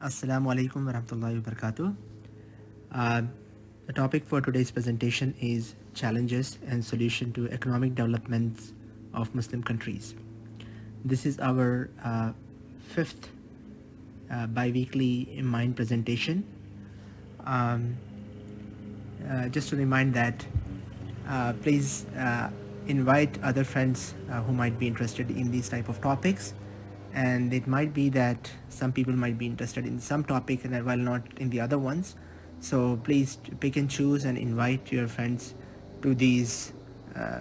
Assalamu alaikum warahmatullahi wabarakatuh. Uh, the topic for today's presentation is challenges and solution to economic developments of Muslim countries. This is our fifth bi-weekly Mind presentation. Um, just to remind that please invite other friends who might be interested in these type of topics, and it might be that some people might be interested in some topic and while not in the other ones. So please pick and choose and invite your friends to these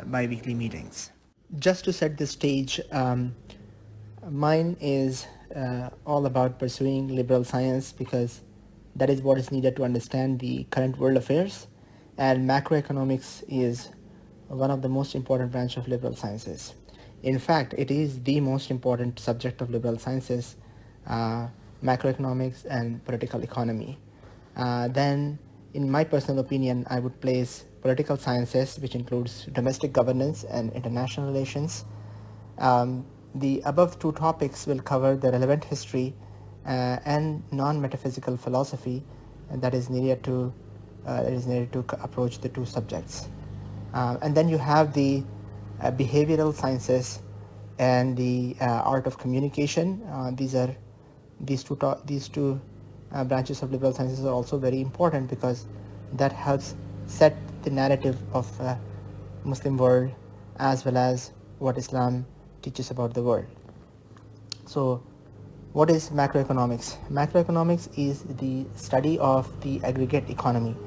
bi-weekly meetings. Just to set the stage, mine is all about pursuing liberal science because that is what is needed to understand the current world affairs, and macroeconomics is one of the most important branch of liberal sciences. In fact, it is the most important subject of liberal sciences, uh, macroeconomics and political economy. Then, in my personal opinion, I would place political sciences, which includes domestic governance and international relations. The above two topics will cover the relevant history and non-metaphysical philosophy that is needed to approach the two subjects. And then you have the behavioral sciences and the art of communication. These two branches of liberal sciences are also very important because that helps set the narrative of Muslim world as well as what Islam teaches about the world. So, what is macroeconomics? Macroeconomics is the study of the aggregate economy.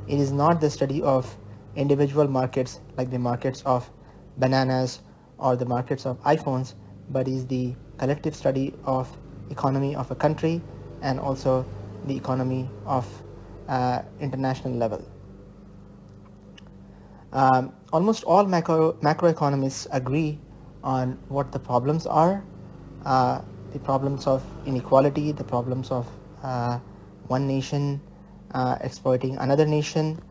It is not the study of individual markets like the markets of bananas or the markets of iPhones, but is the collective study of economy of a country and also the economy of international level. Almost all macroeconomists agree on what the problems are, the problems of inequality, the problems of one nation exploiting another nation,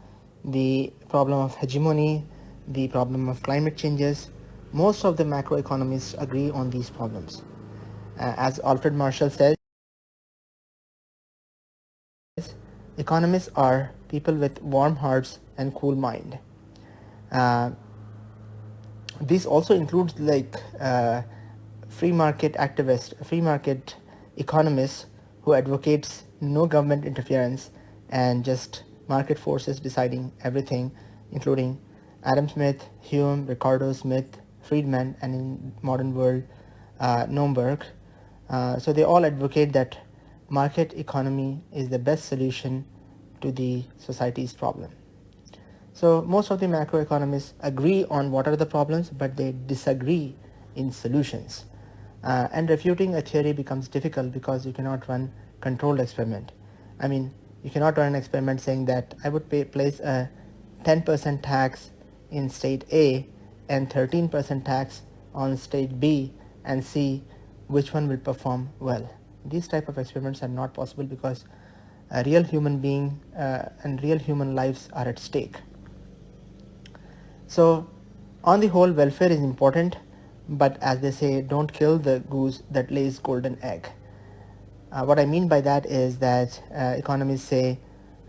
the problem of hegemony, the problem of climate changes. Most of the macroeconomists agree on these problems. As Alfred Marshall says, economists are people with warm hearts and cool mind. This also includes free market activists, free market economists who advocates no government interference and just market forces deciding everything, including Adam Smith, Hume, Ricardo Smith, Friedman, and in modern world, Nomberg. So they all advocate that market economy is the best solution to the society's problem. So most of the macroeconomists agree on what are the problems, but they disagree in solutions. And refuting a theory becomes difficult because you cannot run controlled experiment. I mean, you cannot run an experiment saying that I would place a 10% tax in state A and 13% tax on state B and see which one will perform well. These type of experiments are not possible because a real human being and real human lives are at stake. So, on the whole, welfare is important, but as they say, don't kill the goose that lays golden egg. What I mean by that is that economists say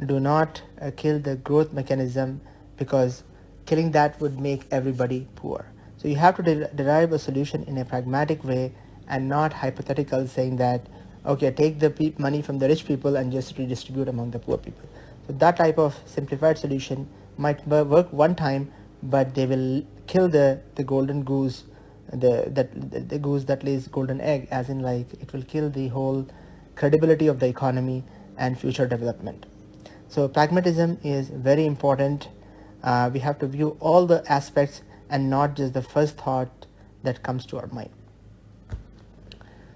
do not kill the growth mechanism because killing that would make everybody poor. So you have to derive a solution in a pragmatic way and not hypothetical, saying that okay, take the money from the rich people and just redistribute among the poor people. So that type of simplified solution might work one time, but they will kill the golden goose, the goose that lays golden egg, as in like it will kill the whole credibility of the economy and future development. So pragmatism is very important. We have to view all the aspects and not just the first thought that comes to our mind.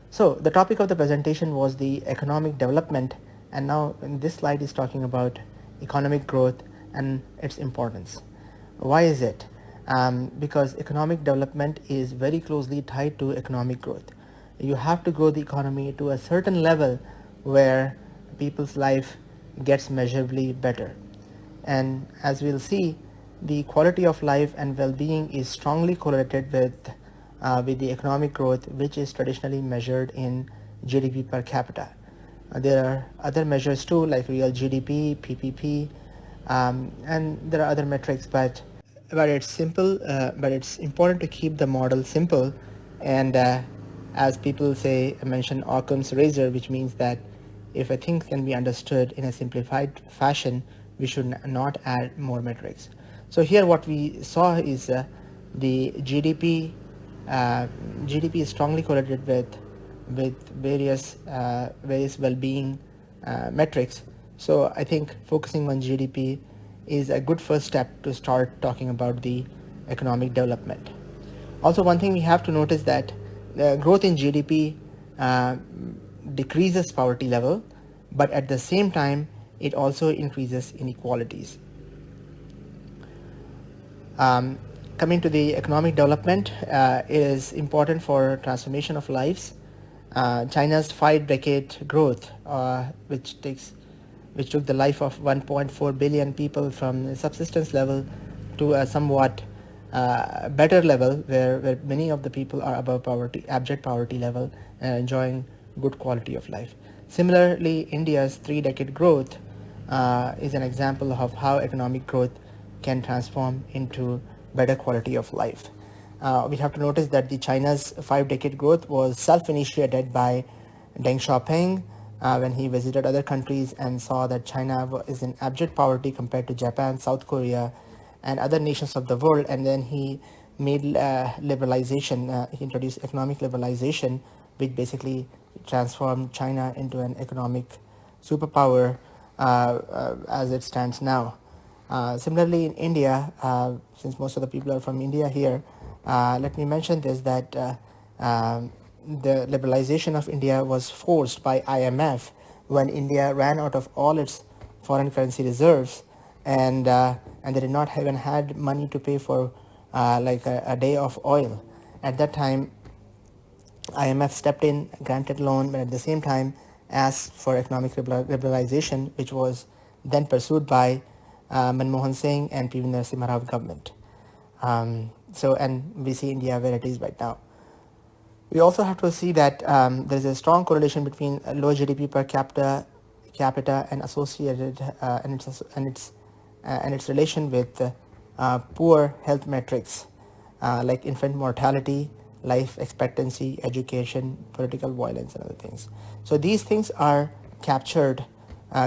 So the topic of the presentation was the economic development, and now in this slide is talking about economic growth and its importance. Why is it? Because economic development is very closely tied to economic growth. You have to grow the economy to a certain level where people's life gets measurably better. And as we'll see, the quality of life and well-being is strongly correlated with the economic growth, which is traditionally measured in GDP per capita. There are other measures too, like real GDP, PPP, and there are other metrics, but it's simple. But it's important to keep the model simple, and as people say, mention Occam's razor, which means that if a thing can be understood in a simplified fashion, we should not add more metrics. So here, what we saw is the GDP. GDP is strongly correlated with various well-being metrics. So I think focusing on GDP is a good first step to start talking about the economic development. Also, one thing we have to notice that the growth in GDP decreases poverty level, but at the same time, it also increases inequalities. Coming to the economic development, is important for transformation of lives. China's 5-decade growth, which took the life of 1.4 billion people from subsistence level to a somewhat better level, where many of the people are above abject poverty level, and enjoying good quality of life. Similarly, India's 3-decade growth is an example of how economic growth can transform into better quality of life. We have to notice that the China's 5-decade growth was self-initiated by Deng Xiaoping when he visited other countries and saw that China is in abject poverty compared to Japan, South Korea, and other nations of the world. And then he made liberalization. He introduced economic liberalization, which basically transformed China into an economic superpower as it stands now. Similarly, in India, since most of the people are from India here, let me mention this, that the liberalization of India was forced by IMF when India ran out of all its foreign currency reserves, and they did not even had money to pay for like a day of oil. At that time, IMF stepped in, granted loan, but at the same time asked for economic liberalization, which was then pursued by Manmohan Singh and PV Narasimha Rao government. And we see India where it is right now. We also have to see that there is a strong correlation between low GDP per capita and associated and its relation with poor health metrics like infant mortality, life expectancy, education, political violence, and other things. So these things are captured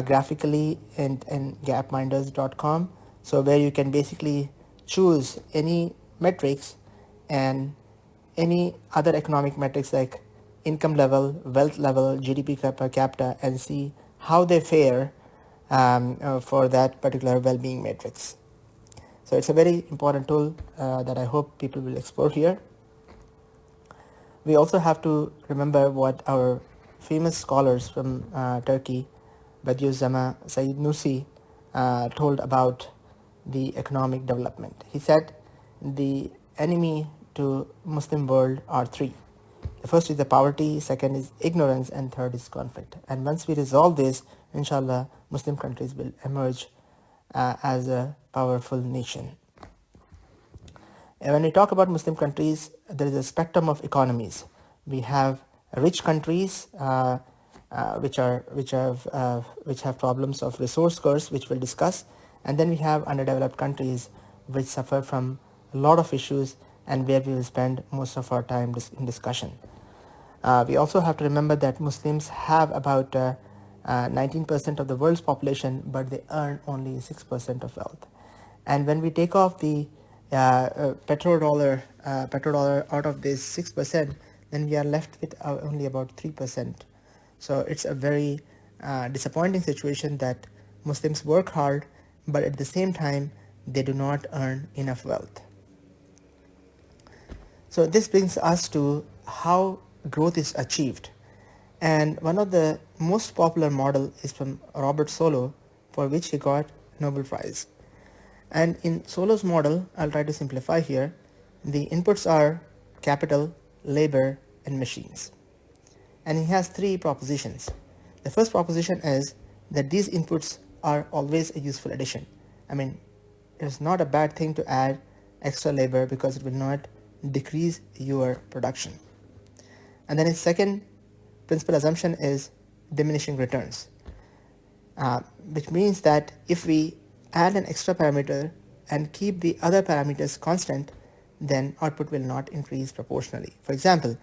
graphically in gapminders.com, so where you can basically choose any metrics and any other economic metrics like income level, wealth level, GDP per capita, and see how they fare for that particular well-being matrix. So it's a very important tool that I hope people will explore here. We also have to remember what our famous scholars from Turkey, Bediüzzaman Said Nursi, told about the economic development. He said the enemy to Muslim world are three. The first is the poverty, second is ignorance, and third is conflict. And once we resolve this, inshallah, Muslim countries will emerge as a powerful nation. And when we talk about Muslim countries, there is a spectrum of economies. We have rich countries which have problems of resource curse, which we'll discuss, and then we have underdeveloped countries which suffer from a lot of issues and where we will spend most of our time in discussion. We also have to remember that Muslims have about 19% of the world's population, but they earn only 6% of wealth. And when we take off the petrodollar out of this 6%, then we are left with only about 3%. So it's a very disappointing situation that Muslims work hard, but at the same time they do not earn enough wealth. So this brings us to how growth is achieved. And one of the most popular model is from Robert Solow, for which he got Nobel Prize. And in Solow's model, I'll try to simplify here, the inputs are capital, labor, and machines. And he has three propositions. The first proposition is that these inputs are always a useful addition. I mean, it's not a bad thing to add extra labor because it will not decrease your production. And then his second principal assumption is diminishing returns, which means that if we add an extra parameter and keep the other parameters constant, then output will not increase proportionally. For example,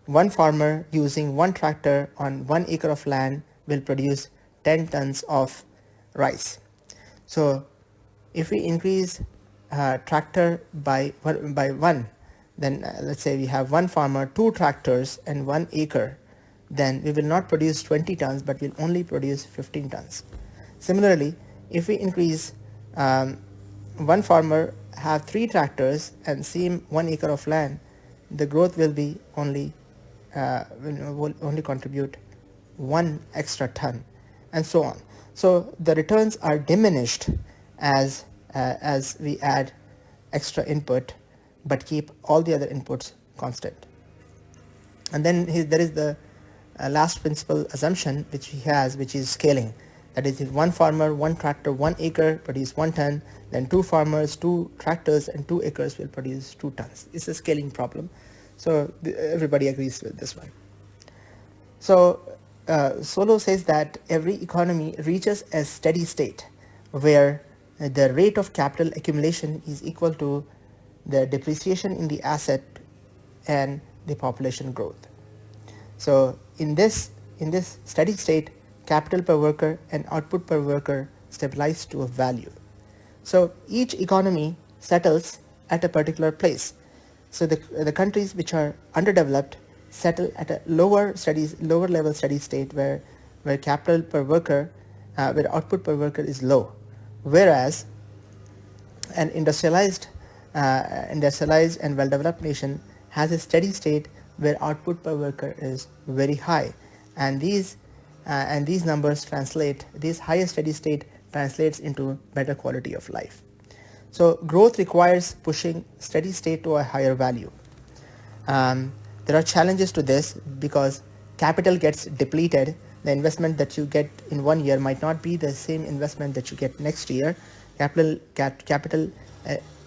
one farmer using one tractor on 1 acre of land will produce 10 tons of rice. So if we increase tractor by one, then let's say we have one farmer, 2 tractors and 1 acre, then we will not produce 20 tons, but we'll only produce 15 tons. Similarly, if we increase one farmer have 3 tractors and same 1 acre of land, the growth will be only will only contribute 1 extra ton, and so on. So the returns are diminished as we add extra input, but keep all the other inputs constant. And then there is the last principle assumption which he has, which is scaling. That is, if one farmer, 1 tractor, 1 acre produce 1 ton, then 2 farmers, 2 tractors and 2 acres will produce 2 tons. It's a scaling problem. So everybody agrees with this one. So Solow says that every economy reaches a steady state where the rate of capital accumulation is equal to the depreciation in the asset and the population growth. So in this steady state, capital per worker and output per worker stabilize to a value. So each economy settles at a particular place. So the countries which are underdeveloped settle at a lower level steady state where capital per worker, where output per worker is low, whereas an industrialized and well-developed nation has a steady state where output per worker is very high, and these numbers translate, this higher steady state translates into better quality of life. So growth requires pushing steady state to a higher value. There are challenges to this because capital gets depleted. The investment that you get in 1 year might not be the same investment that you get next year. Capital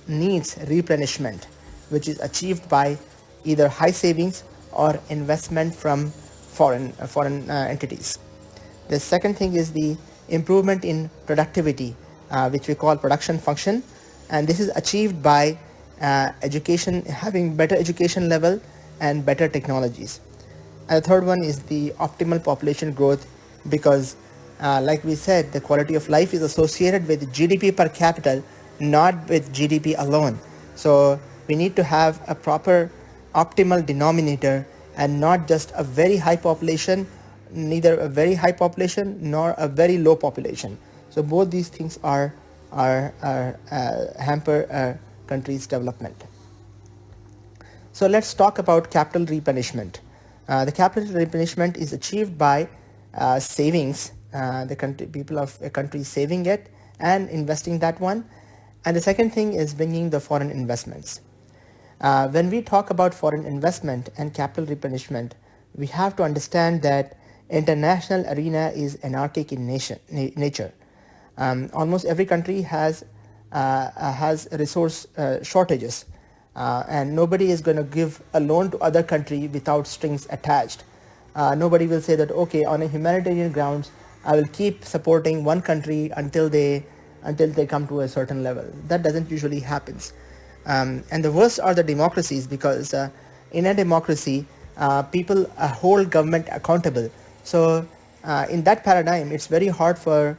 needs replenishment, which is achieved by either high savings or investment from foreign entities. The second thing is the improvement in productivity, which we call production function, and this is achieved by education, having better education level and better technologies. And the third one is the optimal population growth, because like we said, the quality of life is associated with GDP per capita, not with GDP alone. So we need to have a proper optimal denominator and not just a very high population, neither a very high population nor a very low population. So both these things are hamper a country's development. So let's talk about capital replenishment. The capital replenishment is achieved by savings, people of a country saving it and investing that one. And the second thing is bringing the foreign investments. When we talk about foreign investment and capital replenishment, we have to understand that international arena is anarchic in nature. Almost every country has resource shortages, and nobody is going to give a loan to other country without strings attached. Nobody will say that, okay, on a humanitarian grounds, I will keep supporting one country until they come to a certain level. That doesn't usually happens. And the worst are the democracies, because in a democracy, people hold government accountable. So in that paradigm, it's very hard for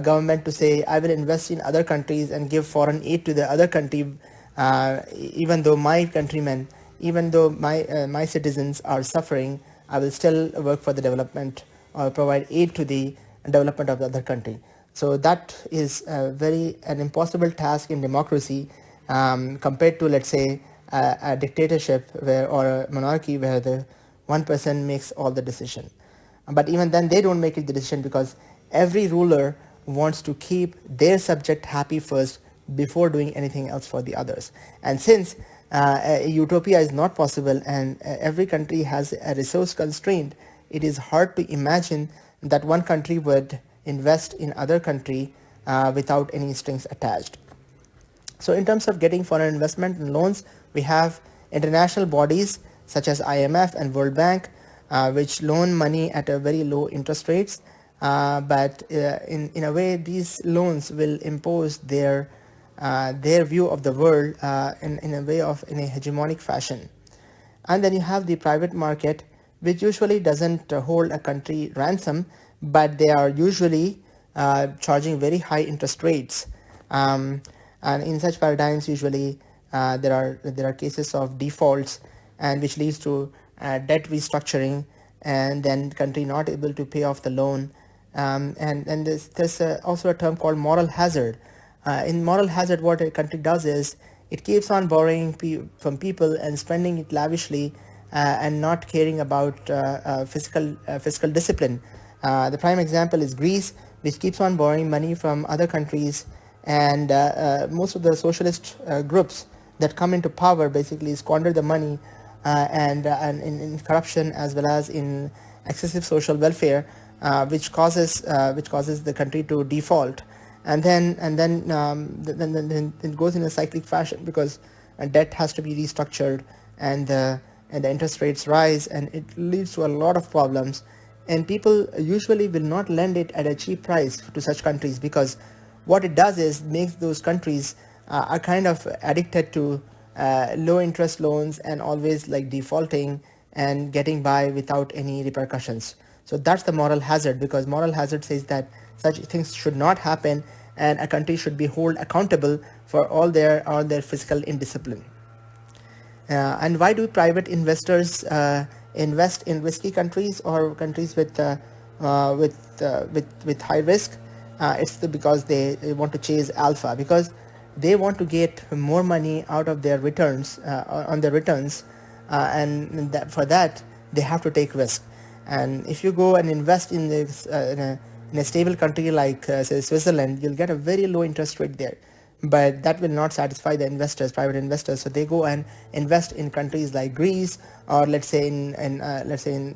government to say, I will invest in other countries and give foreign aid to the other country, even though my countrymen, even though my citizens are suffering, I will still work for the development or provide aid to the development of the other country. So that is an impossible task in democracy, compared to, let's say, a dictatorship or a monarchy where the one person makes all the decision. But even then, they don't make it the decision, because every ruler wants to keep their subject happy first before doing anything else for the others. And since utopia is not possible and every country has a resource constraint, it is hard to imagine that one country would invest in other country without any strings attached. So in terms of getting foreign investment and loans, we have international bodies such as IMF and World Bank, which loan money at a very low interest rates, but in a way these loans will impose their view of the world in a way of in a hegemonic fashion. And then you have the private market, which usually doesn't hold a country ransom, but they are usually charging very high interest rates. Um, and in such paradigms, usually there are cases of defaults, and which leads to debt restructuring, and then country not able to pay off the loan. And there's also a term called moral hazard. In moral hazard, what a country does is it keeps on borrowing from people and spending it lavishly, and not caring about fiscal discipline. The prime example is Greece, which keeps on borrowing money from other countries, and most of the socialist groups that come into power basically squander the money, and in corruption as well as in excessive social welfare, which causes the country to default, and then it goes in a cyclic fashion, because debt has to be restructured, and the interest rates rise, and it leads to a lot of problems. And people usually will not lend it at a cheap price to such countries, because what it does is makes those countries are kind of addicted to low interest loans, and always like defaulting and getting by without any repercussions. So that's the moral hazard, because moral hazard says that such things should not happen, and a country should be held accountable for all their fiscal indiscipline. And why do private investors invest in risky countries or countries with high risk? Because they want to chase alpha, because they want to get more money out of their returns, on their returns, for that they have to take risk. And if you go and invest in a stable country like say Switzerland, you'll get a very low interest rate there, but that will not satisfy the investors, private investors. So they go and invest in countries like Greece, or let's say in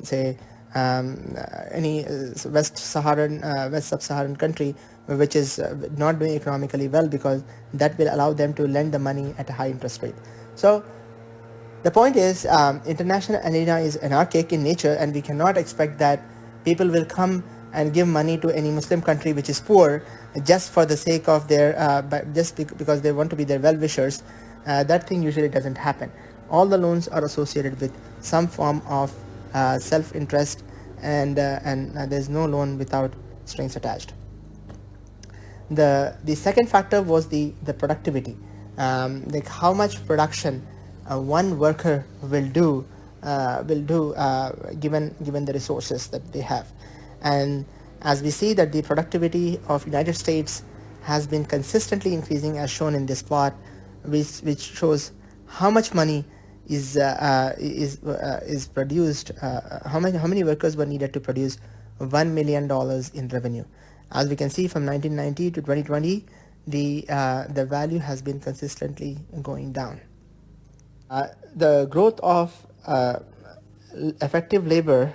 say any West Sub-Saharan country, which is not doing economically well, because that will allow them to lend the money at a high interest rate. So the point is, international arena is anarchic in nature, and we cannot expect that people will come and give money to any Muslim country which is poor, just for the sake of because they want to be their well-wishers. That thing usually doesn't happen. All the loans are associated with some form of self-interest, and there's no loan without strings attached. The second factor was the productivity, like how much production one worker will do given the resources that they have. And as we see that the productivity of United States has been consistently increasing, as shown in this plot, which shows how much money is produced, how many workers were needed to produce $1 million in revenue. As we can see, from 1990 to 2020, the value has been consistently going down. The growth of effective labor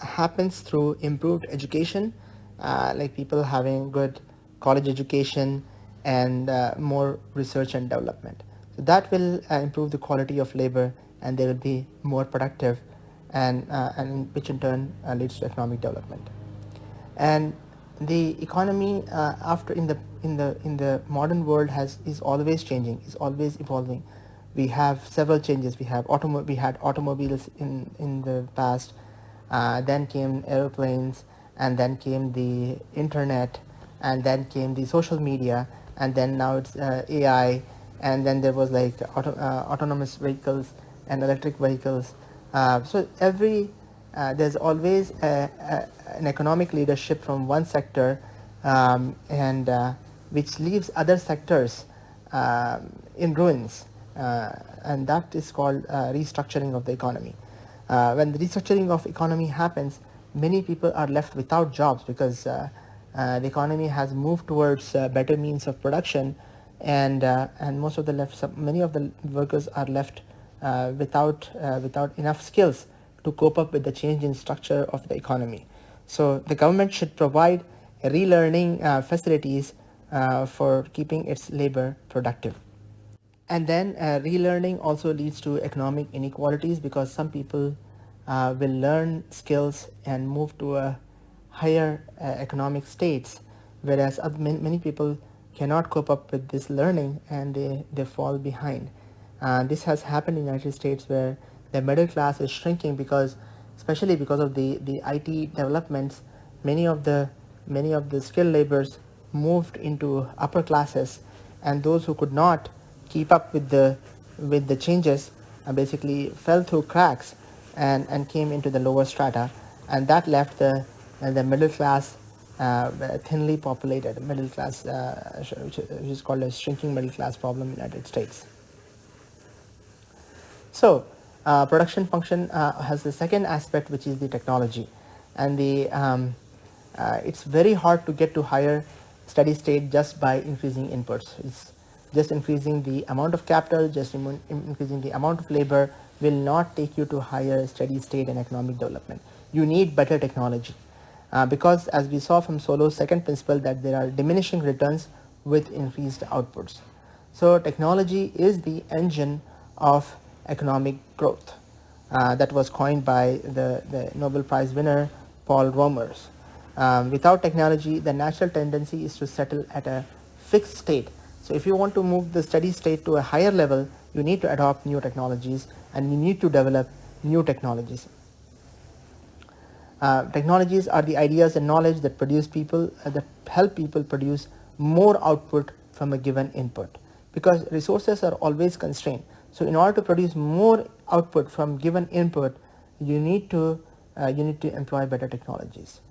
happens through improved education, like people having good college education, and more research and development. So that will improve the quality of labor, and they will be more productive, and which in turn leads to economic development. And the economy after in the modern world is always changing, is always evolving. We have several changes. We had automobiles in the past, then came airplanes, and then came the internet, and then came the social media, and then now it's AI, and then there was like autonomous vehicles and electric vehicles. So there's always an economic leadership from one sector, and which leaves other sectors in ruins, and that is called restructuring of the economy. When the restructuring of economy happens, many people are left without jobs, because the economy has moved towards better means of production, and many of the workers are left without enough skills to cope up with the change in structure of the economy. So the government should provide relearning facilities for keeping its labor productive. And then relearning also leads to economic inequalities, because some people will learn skills and move to a higher economic states, whereas many people cannot cope up with this learning and they fall behind. This has happened in the United States, where the middle class is shrinking because, especially because of the IT developments, many of the skilled laborers moved into upper classes, and those who could not keep up with the changes basically fell through cracks and came into the lower strata, and that left the middle class thinly populated middle class, which is called a shrinking middle class problem in the United States. So, production function has the second aspect, which is the technology, and it's very hard to get to higher steady state just by increasing inputs. It's just increasing the amount of capital, just increasing the amount of labor will not take you to higher steady state and economic development. You need better technology, because as we saw from Solow's second principle, that there are diminishing returns with increased outputs. So technology is the engine of economic growth. That was coined by the Nobel Prize winner Paul Romers. Without technology, the natural tendency is to settle at a fixed state. So if you want to move the steady state to a higher level, you need to adopt new technologies and you need to develop new technologies. Technologies are the ideas and knowledge that that help people produce more output from a given input, because resources are always constrained. So in order to produce more output from given input, you need to employ better technologies,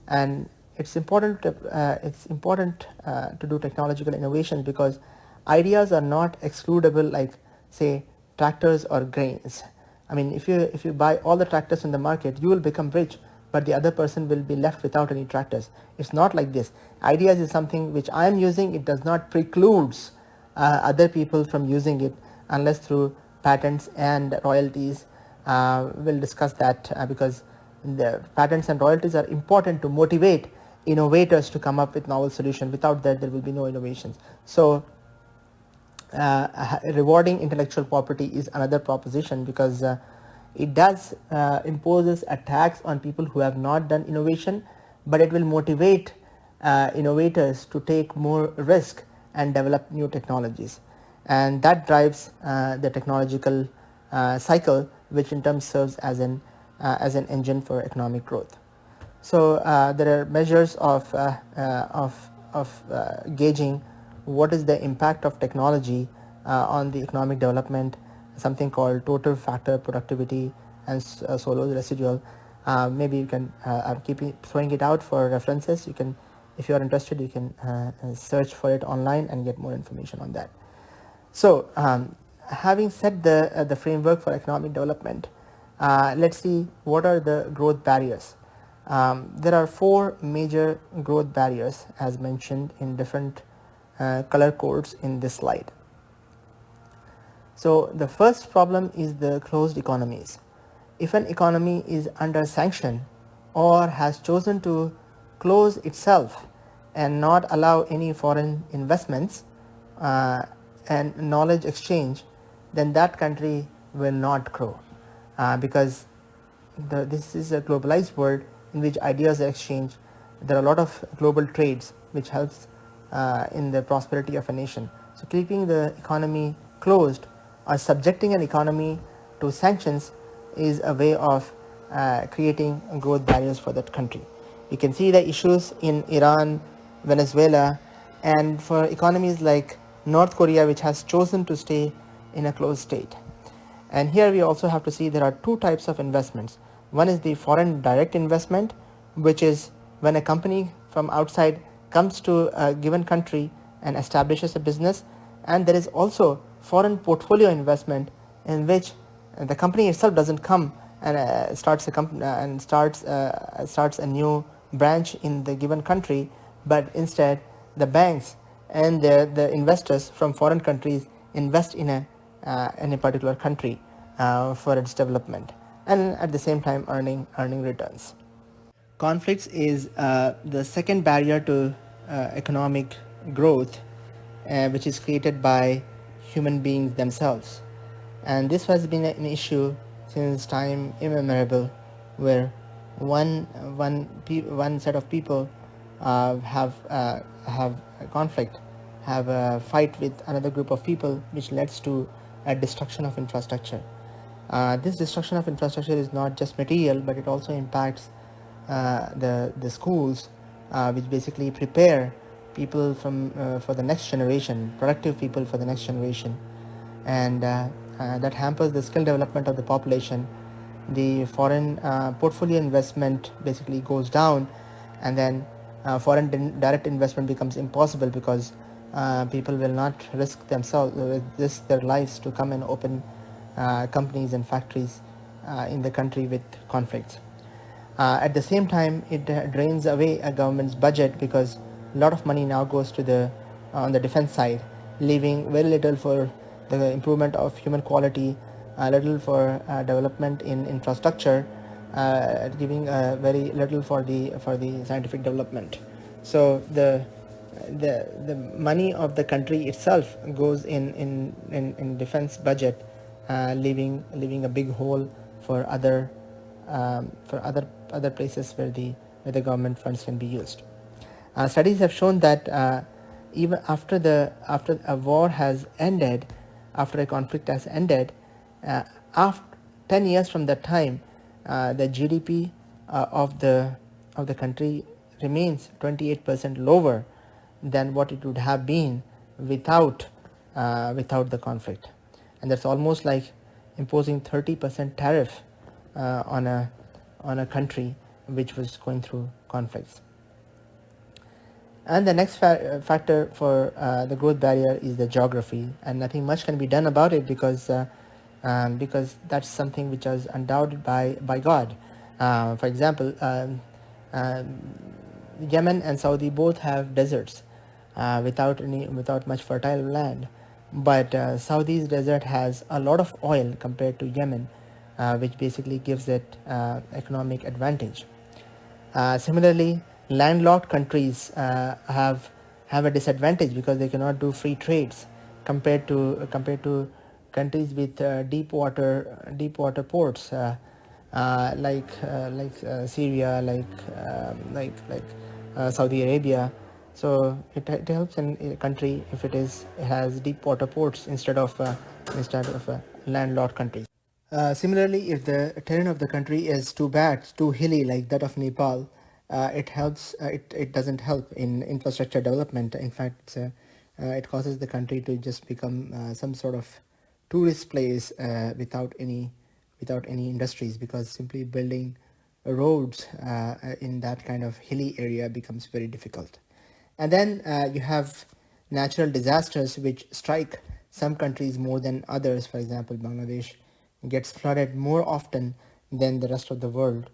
and it's important to do technological innovations, because ideas are not excludable, like say tractors or grains. I mean, if you buy all the tractors in the market, you will become rich, but the other person will be left without any tractors. It's not like this. Ideas is something which I am using. It does not precludes other people from using it, unless through patents and royalties. We'll discuss that, because the patents and royalties are important to motivate innovators to come up with novel solutions. Without that, there will be no innovations. So rewarding intellectual property is another proposition, because it does imposes a tax on people who have not done innovation, but it will motivate innovators to take more risk and develop new technologies, and that drives the technological cycle, which in turn serves as an engine for economic growth. So there are measures of gauging what is the impact of technology on the economic development, something called total factor productivity and Solow's residual. Maybe you can throwing it out for references. You can, if you are interested, you can search for it online and get more information on that. So having set the framework for economic development, let's see what are the growth barriers. There are 4 major growth barriers, as mentioned in different color codes in this slide. So the first problem is the closed economies. If an economy is under sanction or has chosen to close itself and not allow any foreign investments and knowledge exchange, then that country will not grow, because this is a globalized world in which ideas are exchanged. There are a lot of global trades which helps in the prosperity of a nation. So keeping the economy closed or subjecting an economy to sanctions is a way of creating growth barriers for that country. You can see the issues in Iran, Venezuela, and for economies like North Korea, which has chosen to stay in a closed state. And here we also have to see there are 2 types of investments. One is the foreign direct investment, which is when a company from outside comes to a given country and establishes a business, and there is also foreign portfolio investment, in which the company itself doesn't come and starts a new branch in the given country, but instead the banks and the investors from foreign countries invest in a particular country for its development, and at the same time earning returns. Conflicts is the second barrier to economic growth, which is created by human beings themselves, and this has been an issue since time immemorable, where one set of people have a conflict, have a fight with another group of people, which leads to a destruction of infrastructure. This destruction of infrastructure is not just material, but it also impacts the schools, which basically prepare people for the next generation, productive people for the next generation, and that hampers the skill development of the population. The foreign portfolio investment basically goes down, and then foreign direct investment becomes impossible because people will not risk themselves, risk their lives to come and open companies and factories in the country with conflicts. At the same time, it drains away a government's budget because a lot of money now goes to the on the defense side, leaving very little for the improvement of human quality, little for development in infrastructure, giving very little for the scientific development. So the money of the country itself goes in defense budget, leaving a big hole for other places where the government funds can be used. Studies have shown that even after a war has ended, after a conflict has ended, after 10 years from that time, the GDP of the country remains 28% lower than what it would have been without the conflict, and that's almost like imposing 30% tariff on a country which was going through conflicts. And the next factor for the growth barrier is the geography, and nothing much can be done about it because that's something which is endowed by God. For example, Yemen and Saudi both have deserts without much fertile land, but Saudi's desert has a lot of oil compared to Yemen, which basically gives it economic advantage. Similarly, landlocked countries have a disadvantage because they cannot do free trades compared to countries with deep water ports, like Syria, like Saudi Arabia. So it helps in a country if it has deep water ports instead of landlocked countries. Similarly, if the terrain of the country is too bad, too hilly, like that of Nepal, it doesn't help in infrastructure development. In fact, it causes the country to just become some sort of tourist place without any industries, because simply building roads in that kind of hilly area becomes very difficult. And then you have natural disasters which strike some countries more than others. For example, Bangladesh gets flooded more often than the rest of the world.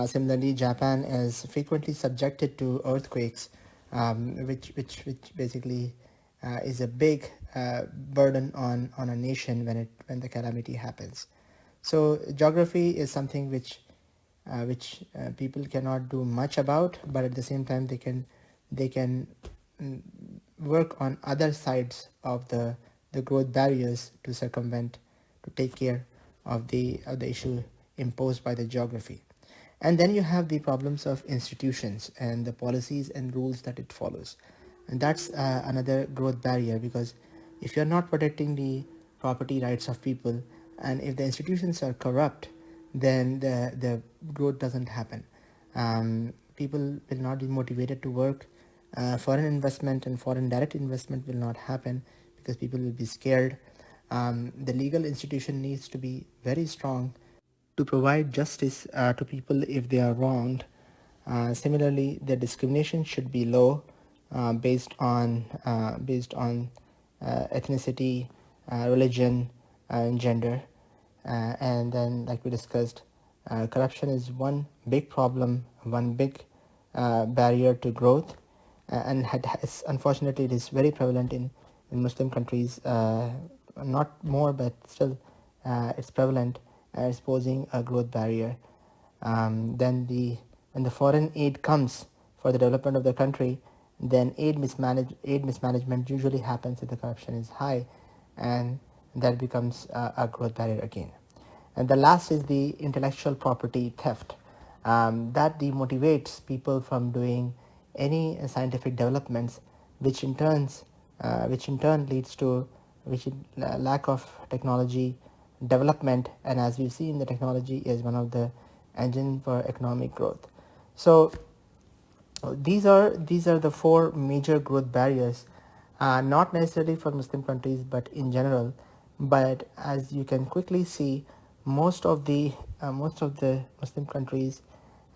Similarly, Japan is frequently subjected to earthquakes, which basically is a big burden on a nation when the calamity happens. So geography is something which people cannot do much about, but at the same time they can work on other sides of the growth barriers to circumvent, to take care of the issue imposed by the geography. And then you have the problems of institutions and the policies and rules that it follows, and that's another growth barrier, because if you're not protecting the property rights of people, and if the institutions are corrupt, then the growth doesn't happen. People will not be motivated to work. Foreign investment and foreign direct investment will not happen because people will be scared. The legal institution needs to be very strong to provide justice to people if they are wronged. Similarly, the discrimination should be low, based on ethnicity, religion, and gender. And then, like we discussed, corruption is one big problem, one big barrier to growth, and unfortunately it is very prevalent in Muslim countries. Not more, but still, it's prevalent. It's posing a growth barrier. Then when the foreign aid comes for the development of the country, then aid mismanagement usually happens if the corruption is high, and that becomes a growth barrier again. And the last is the intellectual property theft. That demotivates people from doing any scientific developments, which which in turn leads to lack of technology development. And as we've seen, the technology is one of the engine for economic growth. So these are the four major growth barriers, not necessarily for Muslim countries, but in general. But as you can quickly see, most of the Muslim countries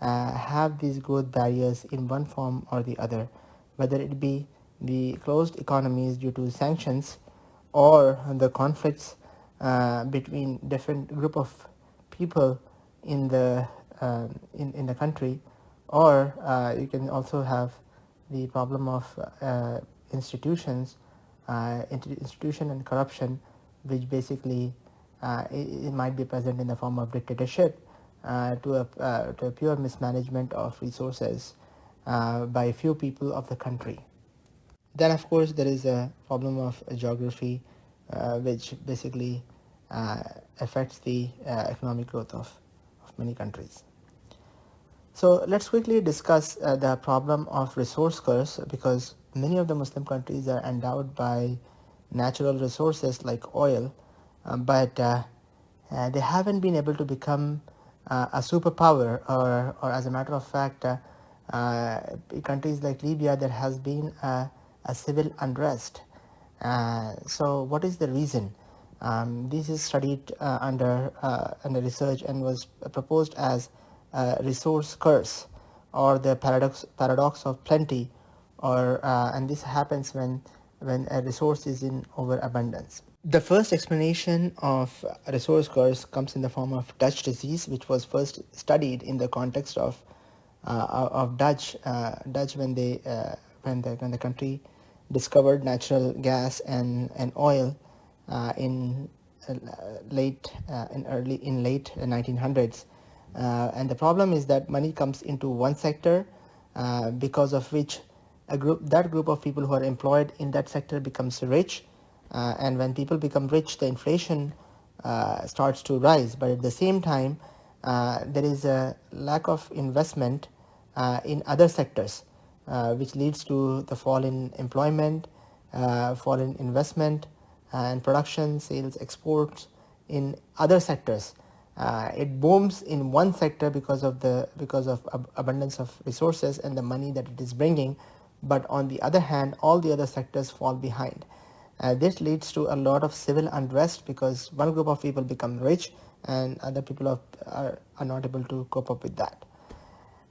have these growth barriers in one form or the other, whether it be the closed economies due to sanctions, or the conflicts between different group of people in in the country, or you can also have the problem of institution and corruption, which basically it might be present in the form of dictatorship, to a pure mismanagement of resources by few people of the country. Then, of course, there is a problem of geography, which basically affects the economic growth of many countries. So let's quickly discuss the problem of resource curse, because many of the Muslim countries are endowed by natural resources like oil, but they haven't been able to become a superpower, or as a matter of fact, countries like Libya, there has been a civil unrest. So what is the reason? This is studied under research and was proposed as resource curse, or the paradox of plenty, or and this happens when a resource is in overabundance. The first explanation of resource curse comes in the form of Dutch disease, which was first studied in the context of Dutch when the country discovered natural gas and oil in late 1900s. And the problem is that money comes into one sector, because of which that group of people who are employed in that sector becomes rich, and when people become rich, the inflation starts to rise. But at the same time, there is a lack of investment in other sectors, which leads to the fall in employment, fall in investment and production, sales, exports in other sectors. It booms in one sector because of abundance of resources and the money that it is bringing, but on the other hand, all the other sectors fall behind. This leads to a lot of civil unrest, because one group of people become rich and other people are not able to cope up with that.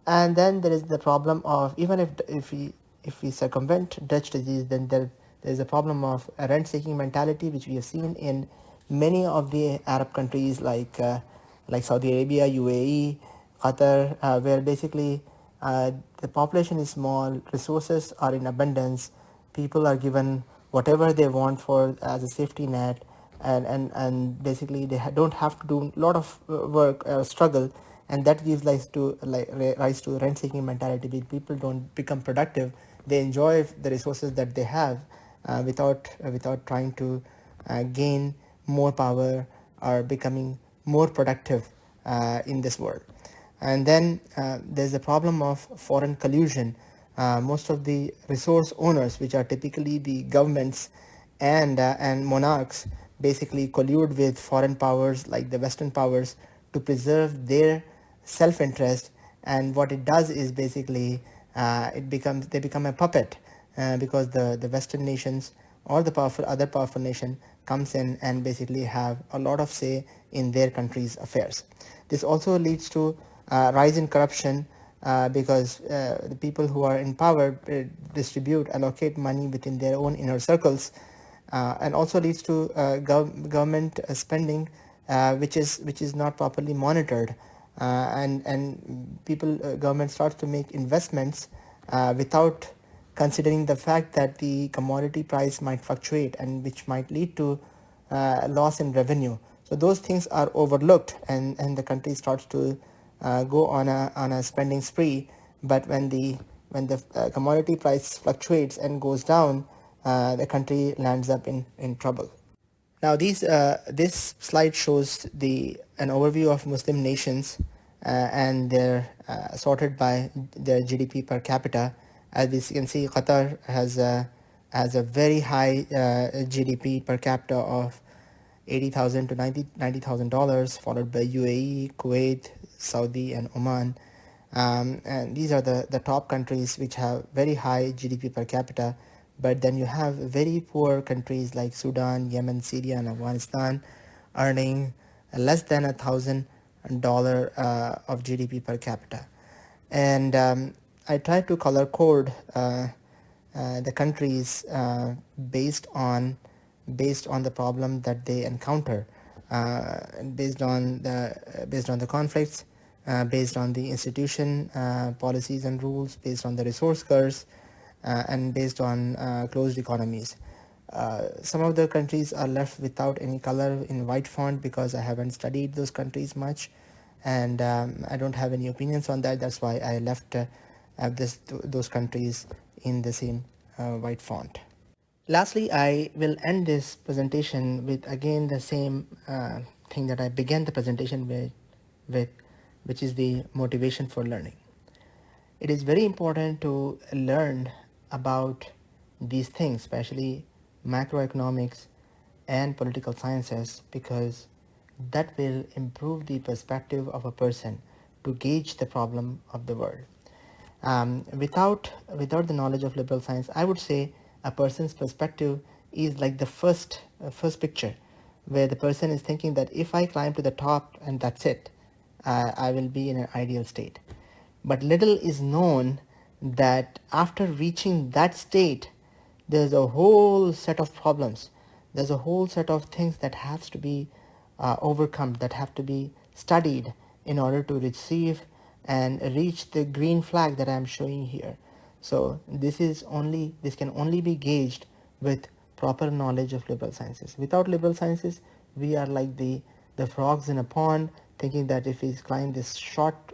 And then there is the problem of, even if we circumvent Dutch disease, then there is a problem of a rent-seeking mentality, which we have seen in many of the Arab countries like Saudi Arabia, UAE, Qatar, where basically the population is small, resources are in abundance, people are given whatever they want for as a safety net, and basically they don't have to do a lot of work or struggle, and that gives rise to rent-seeking mentality. People don't become productive; they enjoy the resources that they have without trying to gain more power or becoming more productive in this world. And then there's a problem of foreign collusion. Most of the resource owners, which are typically the governments and monarchs, basically collude with foreign powers like the Western powers to preserve their self-interest. And what it does is basically they become a puppet, because the Western nations or the other powerful nation comes in and basically have a lot of say in their country's affairs. This also leads to rise in corruption, because the people who are in power allocate money within their own inner circles, and also leads to government spending, which is not properly monitored, and government starts to make investments without considering the fact that the commodity price might fluctuate, and which might lead to loss in revenue. So those things are overlooked, and the country starts to go on a spending spree. But when the commodity price fluctuates and goes down, the country lands up in trouble. Now, this slide shows an overview of Muslim nations, and they're sorted by their GDP per capita. As we can see, Qatar has a very high GDP per capita of 80,000 to $90,000, followed by UAE, Kuwait, Saudi, and Oman. And these are the top countries which have very high GDP per capita. But then you have very poor countries like Sudan, Yemen, Syria, and Afghanistan earning less than $1,000 of GDP per capita. And I try to color code the countries based on the problem that they encounter, based on the conflicts, based on the institution policies and rules, based on the resource curves, and based on closed economies. Some of the countries are left without any color in white font because I haven't studied those countries much, and I don't have any opinions on that. That's why I left those countries in the same white font. Lastly, I will end this presentation with again the same thing that I began the presentation with, which is the motivation for learning. It is very important to learn about these things, especially macroeconomics and political sciences, because that will improve the perspective of a person to gauge the problem of the world. Without the knowledge of liberal science, I would say a person's perspective is like the first picture, where the person is thinking that if I climb to the top and that's it, I will be in an ideal state. But little is known that after reaching that state, there's a whole set of problems. There's a whole set of things that has to be overcome, that have to be studied in order to receive and reach the green flag that I'm showing here. So this can only be gauged with proper knowledge of liberal sciences. Without liberal sciences, we are like the frogs in a pond, thinking that if we climb this short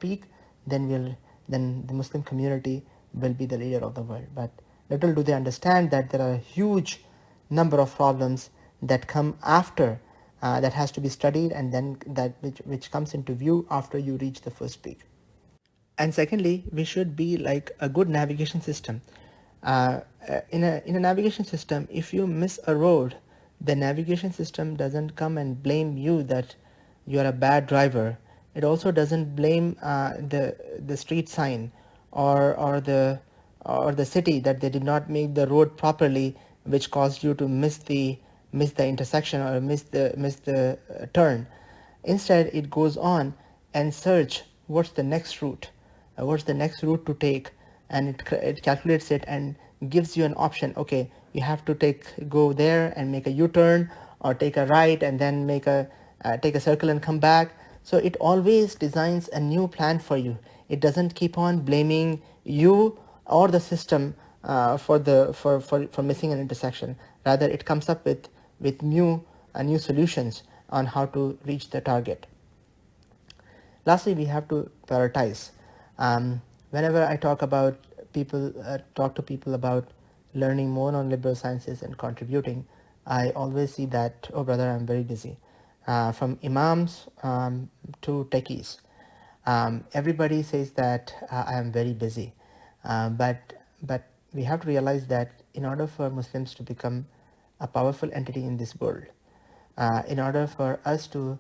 peak, then the Muslim community will be the leader of the world. But little do they understand that there are a huge number of problems that come after, that has to be studied, and then that which comes into view after you reach the first peak. And secondly, we should be like a good navigation system. In a navigation system, if you miss a road, the navigation system doesn't come and blame you that you are a bad driver. It also doesn't blame the street sign or the city that they did not make the road properly, which caused you to miss the intersection or miss the turn. Instead, it goes on and search what's the next route to take, and it calculates it and gives you an option. Okay, you have to go there and make a U-turn, or take a right and then take a circle and come back. So it always designs a new plan for you. It doesn't keep on blaming you or the system for missing an intersection. Rather, it comes up with new solutions on how to reach the target. Lastly, we have to prioritize. Whenever I talk to people about learning more on liberal sciences and contributing, I always see that, oh brother, I'm very busy. From imams to techies, everybody says that I am very busy. But we have to realize that in order for Muslims to become a powerful entity in this world, in order for us to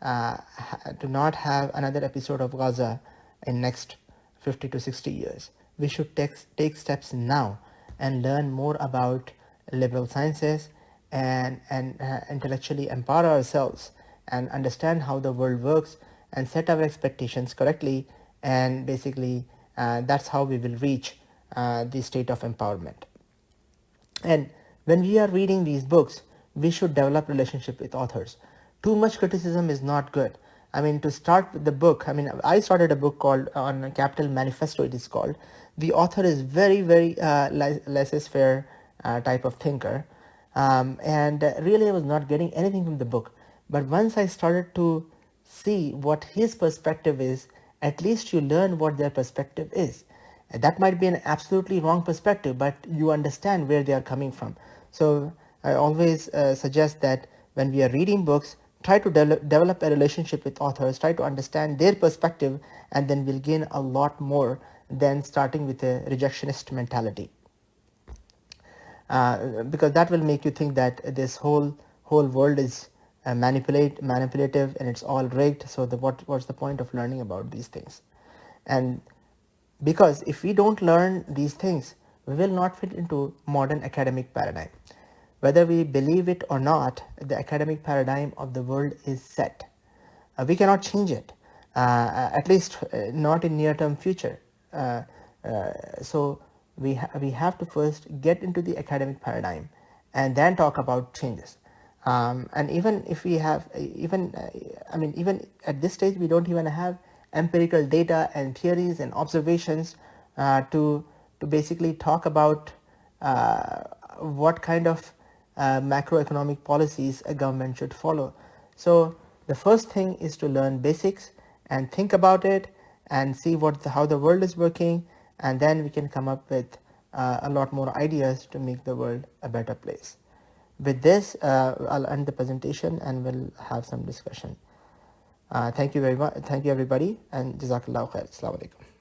not have another episode of Gaza in next 50 to 60 years, we should take steps now and learn more about liberal sciences and intellectually empower ourselves and understand how the world works and set our expectations correctly, and basically that's how we will reach the state of empowerment. And when we are reading these books, we should develop relationship with authors. Too much criticism is not good. I mean, to start with the book, I started a book called on Capital Manifesto, it is called. The author is very, very laissez-faire type of thinker. And really I was not getting anything from the book. But once I started to see what his perspective is, at least you learn what their perspective is. And that might be an absolutely wrong perspective, but you understand where they are coming from. So I always suggest that when we are reading books, try to develop a relationship with authors, try to understand their perspective, and then we'll gain a lot more than starting with a rejectionist mentality. Because that will make you think that this whole world is manipulative and it's all rigged. So what's the point of learning about these things? And because if we don't learn these things, we will not fit into modern academic paradigm. Whether we believe it or not, the academic paradigm of the world is set. We cannot change it, at least not in near-term future. So we have to first get into the academic paradigm and then talk about changes. And even if we have even at this stage we don't even have empirical data and theories and observations to basically talk about what kind of macroeconomic policies a government should follow. So the first thing is to learn basics and think about it and see how the world is working, and then we can come up with a lot more ideas to make the world a better place. With this, I'll end the presentation and we'll have some discussion. Thank you very much. Thank you everybody, and Jazakallahu khair. Assalamu alaikum.